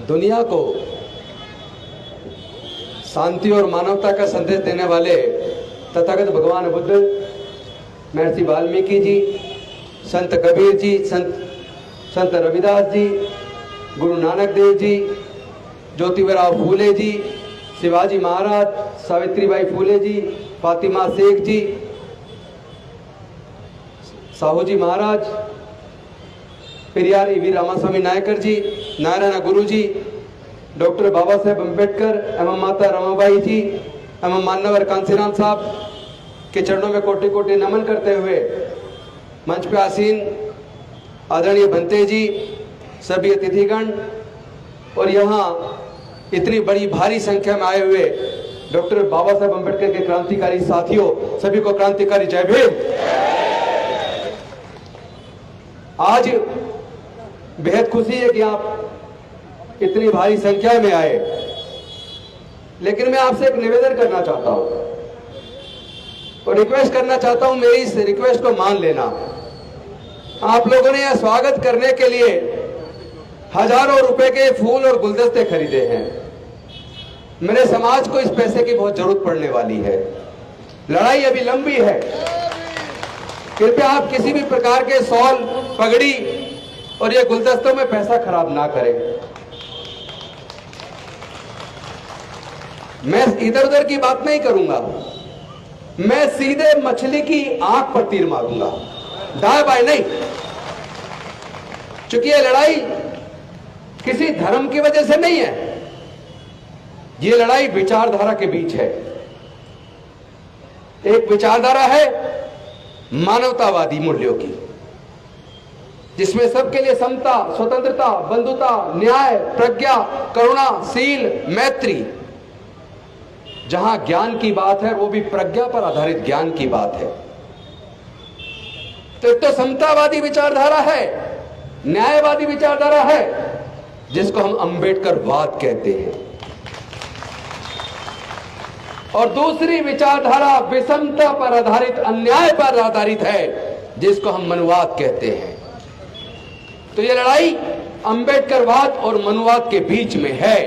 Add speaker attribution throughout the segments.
Speaker 1: दुनिया को शांति और मानवता का संदेश देने वाले तथागत भगवान बुद्ध, महर्षि वाल्मीकि जी, संत कबीर जी, संत रविदास जी, गुरु नानक देव जी, ज्योतिबराव फूले जी, शिवाजी महाराज, सावित्रीबाई फूले जी, फातिमा शेख जी, साहू जी महाराज, Periyar we Ramaswamy Naikar ji, Narayan Guru ji, doctor Baba Saheb Ambedkar एवं माता रमाबाई जी एवं मान्यवर कांसीराम साहब के चरणों में कोटि कोटि नमन करते हुए मंच पे आसीन आदरणीय भंते जी, सभी अतिथिगण और यहाँ इतनी बड़ी भारी संख्या में आए हुए डॉक्टर बाबा साहेब अम्बेडकर के क्रांतिकारी साथियों, सभी को क्रांतिकारी जय भीम। आज बेहद खुशी है कि आप इतनी भारी संख्या में आए, लेकिन मैं आपसे एक निवेदन करना चाहता हूं और रिक्वेस्ट करना चाहता हूं, मेरी इस रिक्वेस्ट को मान लेना। आप लोगों ने यह स्वागत करने के लिए हजारों रुपए के फूल और गुलदस्ते खरीदे हैं। मेरे समाज को इस पैसे की बहुत जरूरत पड़ने वाली है। लड़ाई अभी लंबी है। कृपया आप किसी भी प्रकार के शॉल, पगड़ी और ये गुलदस्तों में पैसा खराब ना करें। मैं इधर उधर की बात नहीं करूंगा, मैं सीधे मछली की आंख पर तीर मारूंगा, दाएं बाएं नहीं। क्योंकि ये लड़ाई किसी धर्म की वजह से नहीं है, ये लड़ाई विचारधारा के बीच है। एक विचारधारा है मानवतावादी मूल्यों की, जिसमें सबके लिए समता, स्वतंत्रता, बंधुता, न्याय, प्रज्ञा, करुणा, शील, मैत्री। जहां ज्ञान की बात है वो भी प्रज्ञा पर आधारित ज्ञान की बात है। तो एक तो समतावादी विचारधारा है, न्यायवादी विचारधारा है, जिसको हम अंबेडकरवाद कहते हैं। और दूसरी विचारधारा विषमता पर आधारित, अन्याय पर आधारित है, जिसको हम मनुवाद कहते हैं। तो ये लड़ाई अंबेडकरवाद और मनुवाद के बीच में है।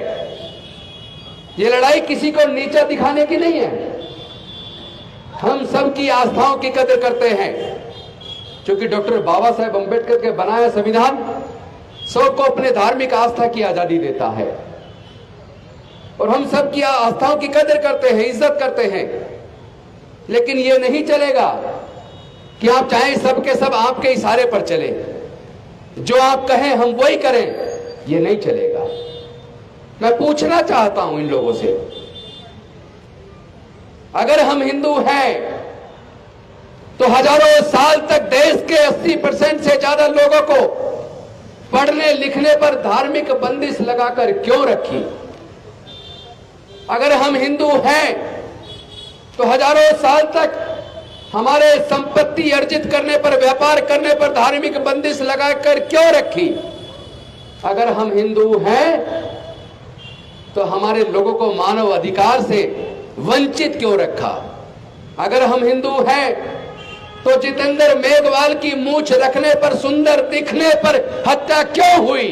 Speaker 1: ये लड़ाई किसी को नीचा दिखाने की नहीं है। हम सबकी आस्थाओं की कदर करते हैं, क्योंकि डॉक्टर बाबा साहेब अम्बेडकर के बनाया संविधान सबको अपने धार्मिक आस्था की आजादी देता है और हम सबकी आस्थाओं की कदर करते हैं, इज्जत करते हैं। लेकिन ये नहीं चलेगा कि आप चाहें सबके सब आपके इशारे पर चले, जो आप कहें हम वही करें, ये नहीं चलेगा। मैं पूछना चाहता हूं इन लोगों से, अगर हम हिंदू हैं तो हजारों साल तक देश के 80% से ज्यादा लोगों को पढ़ने लिखने पर धार्मिक बंदिश लगाकर क्यों रखी? अगर हम हिंदू हैं तो हजारों साल तक हमारे संपत्ति अर्जित करने पर, व्यापार करने पर धार्मिक बंदिश लगाकर क्यों रखी? अगर हम हिंदू हैं तो हमारे लोगों को मानव अधिकार से वंचित क्यों रखा? अगर हम हिंदू हैं तो जितेंद्र मेघवाल की मूंछ रखने पर, सुंदर दिखने पर हत्या क्यों हुई?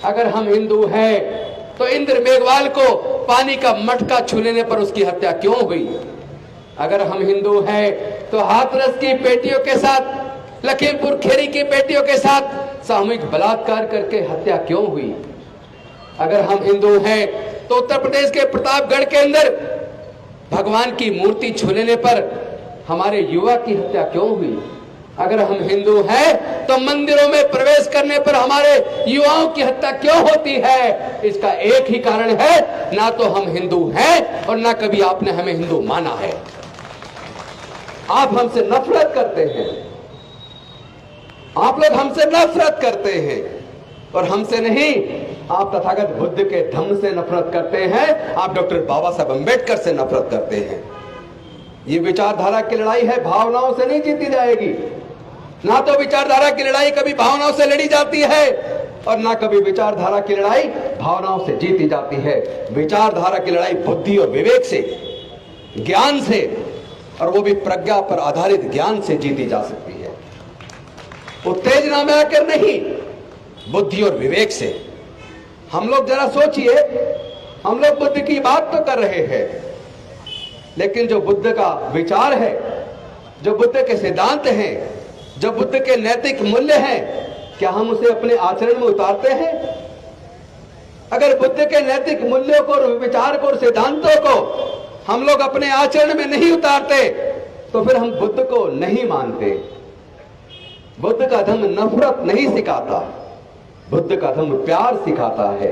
Speaker 1: अगर हम हिंदू हैं तो इंद्र मेघवाल को पानी का मटका छू लेने पर उसकी हत्या क्यों हुई? अगर हम हिंदू हैं तो हाथरस की बेटियों के साथ, लखीमपुर खेरी की बेटियों के साथ सामूहिक बलात्कार करके हत्या क्यों हुई? अगर हम हिंदू हैं तो उत्तर प्रदेश के प्रतापगढ़ के अंदर भगवान की मूर्ति छू लेने पर हमारे युवा की हत्या क्यों हुई? अगर हम हिंदू हैं तो मंदिरों में प्रवेश करने पर हमारे युवाओं की हत्या क्यों होती है? इसका एक ही कारण है, ना तो हम हिंदू हैं और ना कभी आपने हमें हिंदू माना है। आप हमसे नफरत करते हैं, आप लोग हमसे नफरत करते हैं और हमसे नहीं, आप तथागत बुद्ध के धम्म से नफरत करते हैं, आप डॉक्टर बाबा साहब अम्बेडकर से नफरत करते हैं। ये विचारधारा की लड़ाई है, भावनाओं से नहीं जीती जाएगी। ना तो विचारधारा की लड़ाई कभी भावनाओं से लड़ी जाती है और ना कभी विचारधारा की लड़ाई भावनाओं से जीती जाती है। विचारधारा की लड़ाई बुद्धि और विवेक से, ज्ञान से, और वो भी प्रज्ञा पर आधारित ज्ञान से जीती जा सकती है। उत्तेजना में आकर नहीं, बुद्धि और विवेक से। हम लोग जरा सोचिए, हम लोग बुद्ध की बात तो कर रहे हैं, लेकिन जो बुद्ध का विचार है, जो बुद्ध के सिद्धांत हैं, जो बुद्ध के नैतिक मूल्य हैं, क्या हम उसे अपने आचरण में उतारते हैं? अगर बुद्ध के नैतिक मूल्यों को, विचार को और सिद्धांतों को हम लोग अपने आचरण में नहीं उतारते तो फिर हम बुद्ध को नहीं मानते। बुद्ध का धर्म नफरत नहीं सिखाता, बुद्ध का धर्म प्यार सिखाता है।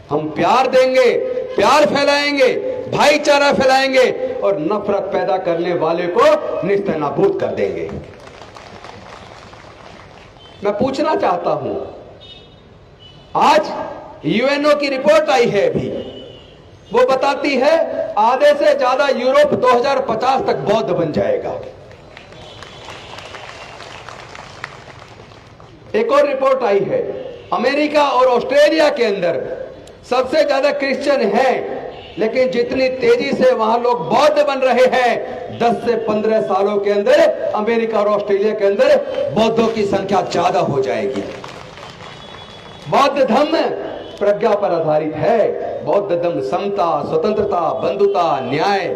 Speaker 1: हम प्यार देंगे, प्यार फैलाएंगे, भाईचारा फैलाएंगे और नफरत पैदा करने वाले को निस्तनाबूद कर देंगे। मैं पूछना चाहता हूं, आज यूएनओ की रिपोर्ट आई है अभी, वो बताती है आधे से ज्यादा यूरोप 2050 तक बौद्ध बन जाएगा। एक और रिपोर्ट आई है, अमेरिका और ऑस्ट्रेलिया के अंदर सबसे ज्यादा क्रिश्चियन हैं, लेकिन जितनी तेजी से वहां लोग बौद्ध बन रहे हैं, 10 से 15 सालों के अंदर अमेरिका और ऑस्ट्रेलिया के अंदर बौद्धों की संख्या ज्यादा हो जाएगी। बौद्ध धर्म प्रज्ञा पर आधारित है। बौद्ध धर्म समता, स्वतंत्रता, बंधुता, न्याय,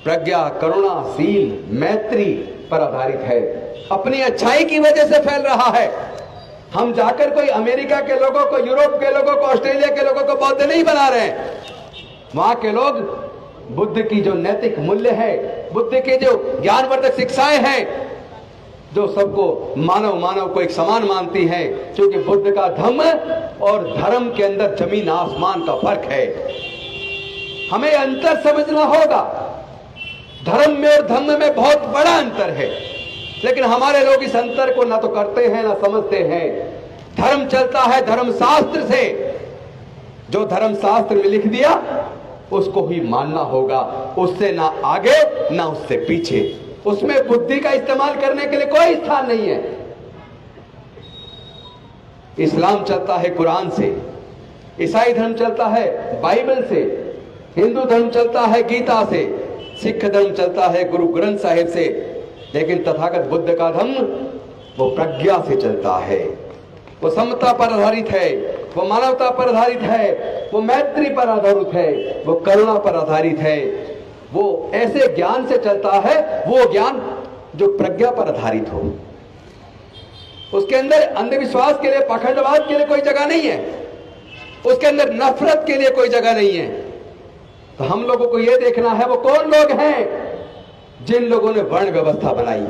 Speaker 1: प्रज्ञा, करुणा, शील, मैत्री पर आधारित है। अपनी अच्छाई की वजह से फैल रहा है। हम जाकर कोई अमेरिका के लोगों को, यूरोप के लोगों को, ऑस्ट्रेलिया के लोगों को बौद्ध नहीं बना रहे हैं। वहां के लोग बुद्ध की जो नैतिक मूल्य है, बुद्ध के जो ज्ञानवर्धक शिक्षाएं हैं, जो सबको मानव मानव को एक समान मानती हैं, क्योंकि बुद्ध का धर्म और धर्म के अंदर जमीन आसमान का फर्क है। हमें अंतर समझना होगा। धर्म में और धम्म में बहुत बड़ा अंतर है, लेकिन हमारे लोग इस अंतर को ना तो करते हैं ना समझते हैं। धर्म चलता है धर्मशास्त्र से, जो धर्मशास्त्र में लिख दिया उसको ही मानना होगा, उससे ना आगे ना उससे पीछे। उसमें बुद्धि का इस्तेमाल करने के लिए कोई स्थान नहीं है। इस्लाम चलता है कुरान से, ईसाई धर्म चलता है बाइबल से, हिंदू धर्म चलता है गीता से, सिख धर्म चलता है गुरु ग्रंथ साहिब से, लेकिन तथागत बुद्ध का धर्म वो प्रज्ञा से चलता है। वो समता पर आधारित है, वो मानवता पर आधारित है, वो मैत्री पर आधारित है, वो करुणा पर आधारित है। वो ऐसे ज्ञान से चलता है, वो ज्ञान जो प्रज्ञा पर आधारित हो। उसके अंदर अंधविश्वास के लिए, पाखंडवाद के लिए कोई जगह नहीं है। उसके अंदर नफरत के लिए कोई जगह नहीं है। तो हम लोगों को यह देखना है वो कौन लोग हैं जिन लोगों ने वर्ण व्यवस्था बनाई,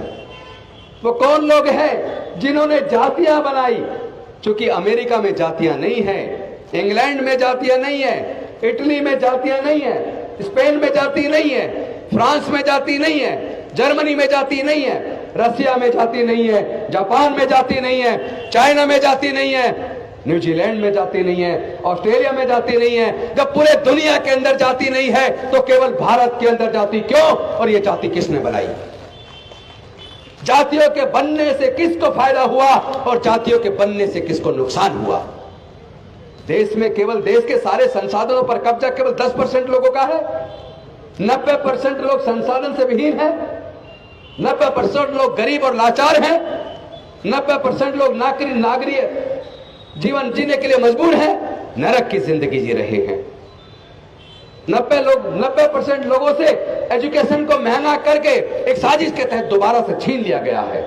Speaker 1: वो कौन लोग हैं जिन्होंने जातियां बनाई। क्योंकि अमेरिका में जातियां नहीं है, इंग्लैंड में जातियां नहीं है, इटली में जातियां नहीं है, स्पेन में जाति नहीं है, फ्रांस में जाति नहीं है, जर्मनी में जाति नहीं है, रसिया में जाति नहीं है, जापान में जाति नहीं है, चाइना में जाति नहीं है, न्यूजीलैंड में जाति नहीं है, ऑस्ट्रेलिया में जाति नहीं है। जब पूरे दुनिया के अंदर जाति नहीं है तो केवल भारत के अंदर जाति क्यों? और ये जाति किसने बनाई? जातियों के बनने से किसको फायदा हुआ और जातियों के बनने से किसको नुकसान हुआ? देश में केवल देश के सारे संसाधनों पर कब्जा केवल 10% लोगों का है। 90% लोग संसाधन से विहीन हैं, 90% लोग गरीब और लाचार हैं, 90% लोग नागरिक जीवन जीने के लिए मजबूर हैं, नरक की जिंदगी जी रहे हैं। 90% लोगों से एजुकेशन को महंगा करके एक साजिश के तहत दोबारा से छीन लिया गया है।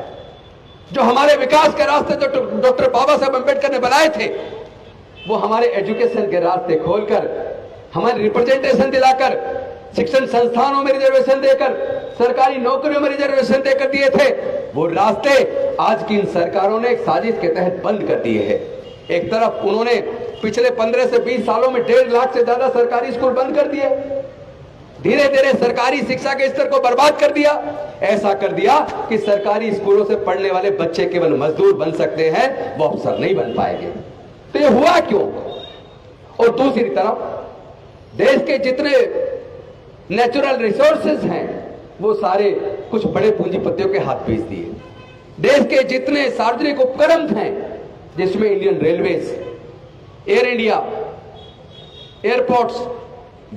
Speaker 1: जो हमारे विकास के रास्ते जो डॉक्टर बाबा साहब अम्बेडकर ने बनाए थे, वो हमारे एजुकेशन के रास्ते खोलकर, हमारे रिप्रेजेंटेशन दिलाकर, शिक्षण संस्थानों में रिजर्वेशन देकर, सरकारी नौकरियों में रिजर्वेशन देकर दिए थे, वो रास्ते आज की इन सरकारों ने एक साजिश के तहत बंद कर दिए हैं। एक तरफ उन्होंने पिछले 15 से 20 सालों में 1.5 लाख से ज्यादा सरकारी स्कूल बंद कर दिए, धीरे धीरे सरकारी शिक्षा के स्तर को बर्बाद कर दिया। ऐसा कर दिया कि सरकारी स्कूलों से पढ़ने वाले बच्चे केवल मजदूर बन सकते हैं, वो अफसर नहीं बन पाएंगे। तो ये हुआ क्यों? और दूसरी तरफ देश के जितने नेचुरल रिसोर्सेज हैं वो सारे कुछ बड़े पूंजीपतियों के हाथ भेज दिए। देश के जितने सार्वजनिक उपक्रम हैं, जिसमें Indian railways, air India, airports,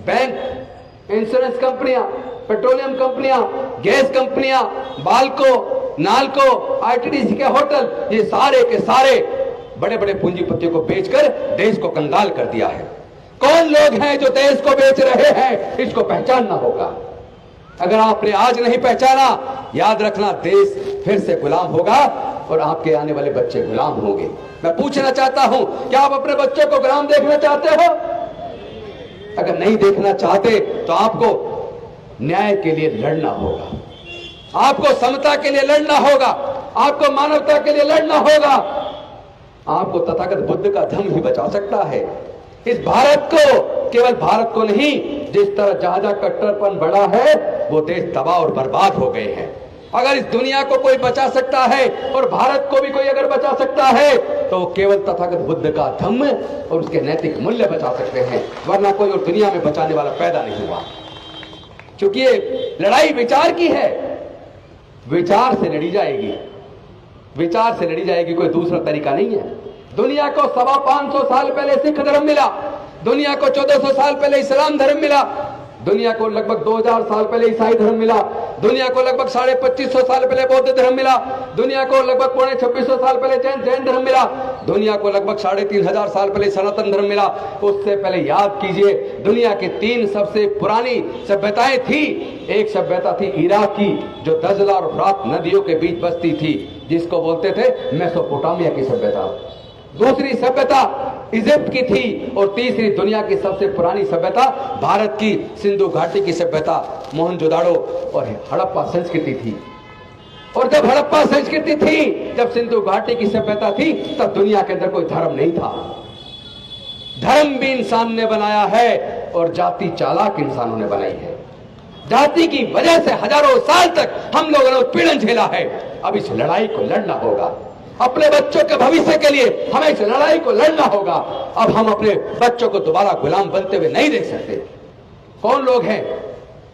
Speaker 1: bank, insurance कंपनियां, पेट्रोलियम कंपनियां, गैस कंपनियां, बाल्को, नाल्को, आईटीडीसी के होटल, ये सारे के सारे बड़े बड़े पूंजीपतियों को बेचकर देश को कंगाल कर दिया है। कौन लोग हैं जो देश को बेच रहे हैं, इसको पहचानना होगा। अगर आपने आज नहीं पहचाना, याद रखना देश फिर से गुलाम होगा और आपके आने वाले बच्चे गुलाम होंगे। मैं पूछना चाहता हूं, क्या आप अपने बच्चों को गुलाम देखना चाहते हो? अगर नहीं देखना चाहते तो आपको न्याय के लिए लड़ना होगा, आपको समता के लिए लड़ना होगा, आपको मानवता के लिए लड़ना होगा। आपको तथागत बुद्ध का धम्म ही बचा सकता है। इस भारत को, केवल भारत को नहीं, जिस तरह जहां जहां कट्टरपन बढ़ा है वो देश तबाह और बर्बाद हो गए हैं। अगर इस दुनिया को कोई बचा सकता है और भारत को भी कोई अगर बचा सकता है तो केवल तथागत बुद्ध का धम्म और उसके नैतिक मूल्य बचा सकते हैं, वरना कोई और दुनिया में बचाने वाला पैदा नहीं हुआ। क्योंकि ये लड़ाई विचार की है, विचार से लड़ी जाएगी, विचार से लड़ी जाएगी, कोई दूसरा तरीका नहीं है। दुनिया को 550 साल पहले सिख धर्म मिला, दुनिया को 1400 साल पहले इस्लाम धर्म मिला, दुनिया को लगभग 2000 साल पहले ईसाई धर्म मिला, दुनिया को लगभग 2550 साल पहले बौद्ध धर्म मिला, दुनिया को लगभग 2600 साल पहले जैन धर्म मिला, दुनिया को लगभग 3500 साल पहले सनातन धर्म मिला। उससे पहले याद कीजिए, दुनिया की 3 सबसे पुरानी सभ्यताएं थी। एक सभ्यता थी इराक की, जो दजला और फ्रात नदियों के बीच बसती थी, जिसको बोलते थे मेसोपोटामिया की सभ्यता। दूसरी सभ्यता इजिप्ट की थी और तीसरी दुनिया की सबसे पुरानी सभ्यता भारत की सिंधु घाटी की सभ्यता मोहनजोदाड़ो और हड़प्पा संस्कृति थी। और जब हड़प्पा संस्कृति थी, जब सिंधु घाटी की सभ्यता थी, तब दुनिया के अंदर कोई धर्म नहीं था। धर्म भी इंसान ने बनाया है और जाति चालाक इंसानों ने बनाई है। जाति की वजह से हजारों साल तक हम लोगों ने उत्पीड़न झेला है। अब इस लड़ाई को लड़ना होगा, अपने बच्चों के भविष्य के लिए हमें इस लड़ाई को लड़ना होगा। अब हम अपने बच्चों को दोबारा गुलाम बनते हुए नहीं देख सकते। कौन लोग हैं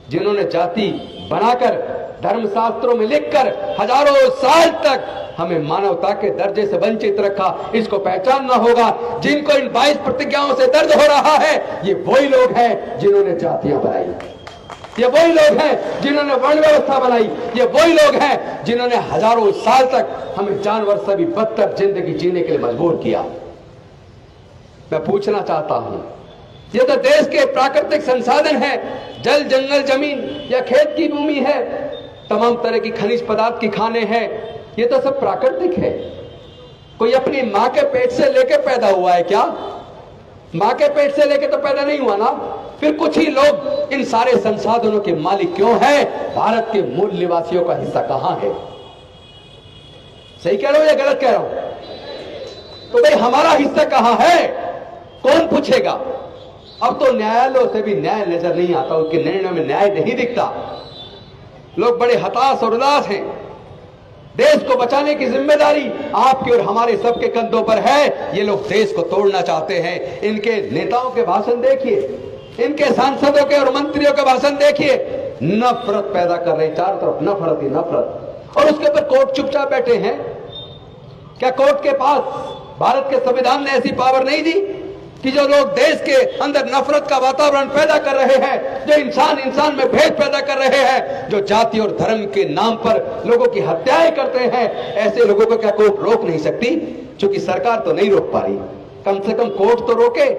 Speaker 1: जिन्होंने जाति बनाकर, धर्मशास्त्रों में लिखकर हजारों साल तक हमें मानवता के दर्जे से वंचित रखा, इसको पहचानना होगा। जिनको इन 22 प्रतिज्ञाओं से दर्द हो रहा है, ये वही लोग हैं जिन्होंने जातियां बनाई, ये वही लोग हैं जिन्होंने वर्ण व्यवस्था बनाई, ये वही लोग हैं जिन्होंने हजारों साल तक हमें जानवर से भी बदतर जिंदगी जीने के लिए मजबूर किया। मैं पूछना चाहता हूं, ये तो देश के प्राकृतिक संसाधन है, जल, जंगल, जमीन या खेत की भूमि है, तमाम तरह की खनिज पदार्थ की खाने हैं, ये तो सब प्राकृतिक है। कोई अपनी मां के पेट से लेकर पैदा हुआ है क्या? मां के पेट से लेकर तो पैदा नहीं हुआ ना। फिर कुछ ही लोग इन सारे संसाधनों के मालिक क्यों हैं? भारत के मूल निवासियों का हिस्सा कहां है? सही कह रहा हूं या गलत कह रहा हूं? तो भाई हमारा हिस्सा कहां है? कौन पूछेगा? अब तो न्यायालयों से भी न्याय नजर नहीं आता, उनके निर्णय में न्याय नहीं दिखता। लोग बड़े हताश और उदास हैं। देश को बचाने की जिम्मेदारी आपके और हमारे सबके कंधों पर है। ये लोग देश को तोड़ना चाहते हैं। इनके नेताओं के भाषण देखिए, इनके सांसदों के और मंत्रियों के भाषण देखिए, नफरत पैदा कर रहे हैं, चारों तरफ नफरत ही नफरत। और उसके ऊपर कोर्ट चुपचाप बैठे हैं। क्या कोर्ट के पास भारत के संविधान ने ऐसी पावर नहीं दी कि जो लोग देश के अंदर नफरत का वातावरण पैदा कर रहे हैं, जो इंसान इंसान में भेद पैदा कर रहे हैं, जो जाति और धर्म के नाम पर लोगों की हत्याएं करते हैं, ऐसे लोगों को क्या कोर्ट रोक नहीं सकती? क्योंकि सरकार तो नहीं रोक पा रही, कम से कम कोर्ट तो रोके।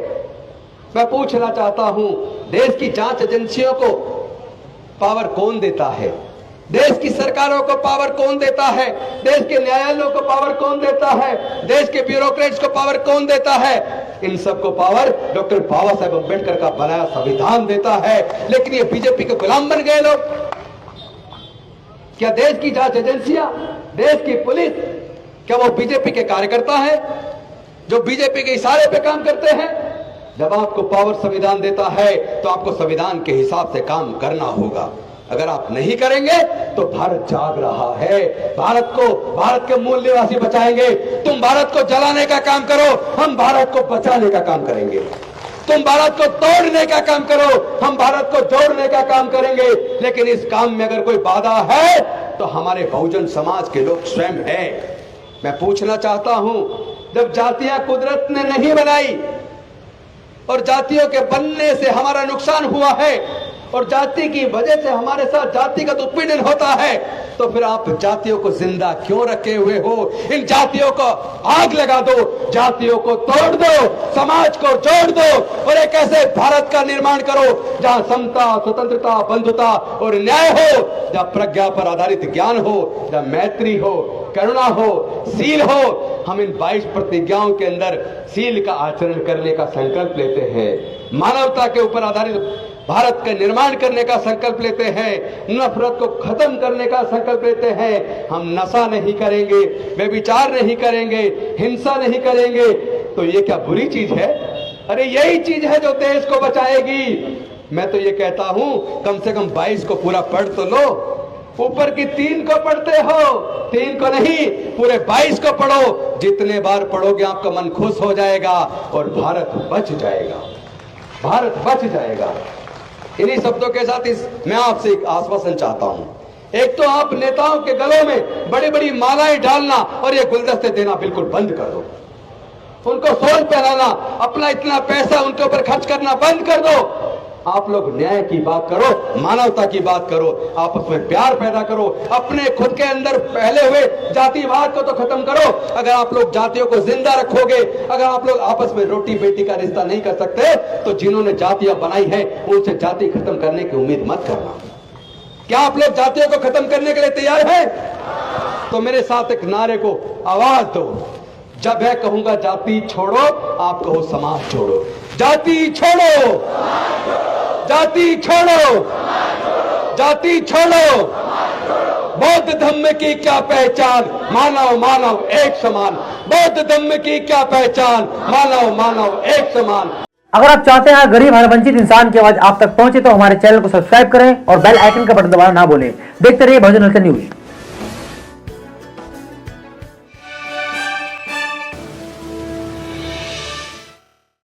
Speaker 1: मैं पूछना चाहता हूं, देश की जांच एजेंसियों को पावर कौन देता है? देश की सरकारों को पावर कौन देता है? देश के न्यायालयों को पावर कौन देता है? देश के ब्यूरोक्रेट्स को पावर कौन देता है? इन सबको पावर डॉक्टर बाबा साहेब अम्बेडकर का बनाया संविधान देता है। लेकिन ये बीजेपी के गुलाम बन गए लोग। क्या देश की जांच एजेंसियां, देश की पुलिस, क्या वो बीजेपी के कार्यकर्ता हैं जो बीजेपी के इशारे पे काम करते हैं? जब आपको पावर संविधान देता है तो आपको संविधान के हिसाब से काम करना होगा। अगर आप नहीं करेंगे तो भारत जाग रहा है। भारत को, भारत के मूल निवासी बचाएंगे। तुम भारत को जलाने का काम करो, हम भारत को बचाने का काम करेंगे। तुम भारत को तोड़ने का काम करो, हम भारत को जोड़ने का काम करेंगे। लेकिन इस काम में अगर कोई बाधा है तो हमारे बहुजन समाज के लोग स्वयं हैं। मैं पूछना चाहता हूं, जब जातियां कुदरत ने नहीं बनाई और जातियों के बनने से हमारा नुकसान हुआ है और जाति की वजह से हमारे साथ जातिगत उत्पीड़न होता है, तो फिर आप जातियों को जिंदा क्यों रखे हुए हो? इन जातियों को आग लगा दो, जातियों को तोड़ दो, समाज को जोड़ दो और एक ऐसे भारत का निर्माण करो जहां समता, स्वतंत्रता, बंधुता और न्याय हो, जहां प्रज्ञा पर आधारित ज्ञान हो, जहां मैत्री हो, करुणा हो, सील हो। हम इन 22 प्रतिज्ञाओं के अंदर सील का आचरण करने का संकल्प लेते हैं, मानवता के ऊपर आधारित भारत का निर्माण करने का संकल्प लेते हैं, नफरत को खत्म करने का संकल्प लेते हैं। हम नशा नहीं करेंगे, व्यभिचार नहीं करेंगे, हिंसा नहीं करेंगे। तो ये क्या बुरी चीज है? अरे यही चीज है जो देश को बचाएगी। मैं तो ये कहता हूं कम से कम 22 को पूरा पढ़ तो लो। ऊपर की 3 को पढ़ते हो, 3 को नहीं, पूरे 22 को पढ़ो। जितने बार पढ़ोगे आपका मन खुश हो जाएगा और भारत बच जाएगा, भारत बच जाएगा। इन्हीं शब्दों के साथ मैं आपसे एक आश्वासन चाहता हूं। एक तो आप नेताओं के गलों में बड़ी बड़ी मालाएं डालना और ये गुलदस्ते देना बिल्कुल बंद कर दो। उनको सोल पहनाना, अपना इतना पैसा उनके ऊपर खर्च करना बंद कर दो। आप लोग न्याय की बात करो, मानवता की बात करो, आपस में प्यार पैदा करो, अपने खुद के अंदर फैले हुए जातिवाद को तो खत्म करो। अगर आप लोग जातियों को जिंदा रखोगे, अगर आप लोग आपस में रोटी बेटी का रिश्ता नहीं कर सकते, तो जिन्होंने जातियां बनाई है उनसे जाति खत्म करने की उम्मीद मत करना। क्या आप लोग जातियों को खत्म करने के लिए तैयार हैं? तो मेरे साथ एक नारे को आवाज दो। जब मैं कहूंगा जाति छोड़ो, आप कहो समाज छोड़ो। जाति छोड़ो, जाति छोड़ो, जाति छोड़ो। बौद्ध धम्म की क्या पहचान, मानव मानव एक समान। बौद्ध धम्म की क्या पहचान, मानव मानव एक समान।
Speaker 2: अगर आप चाहते हैं गरीब हर वंचित इंसान की आवाज आप तक पहुंचे तो हमारे चैनल को सब्सक्राइब करें और बेल आइकन का बटन दबाना ना भूलें। देखते रहिए बहुजन हलचल न्यूज।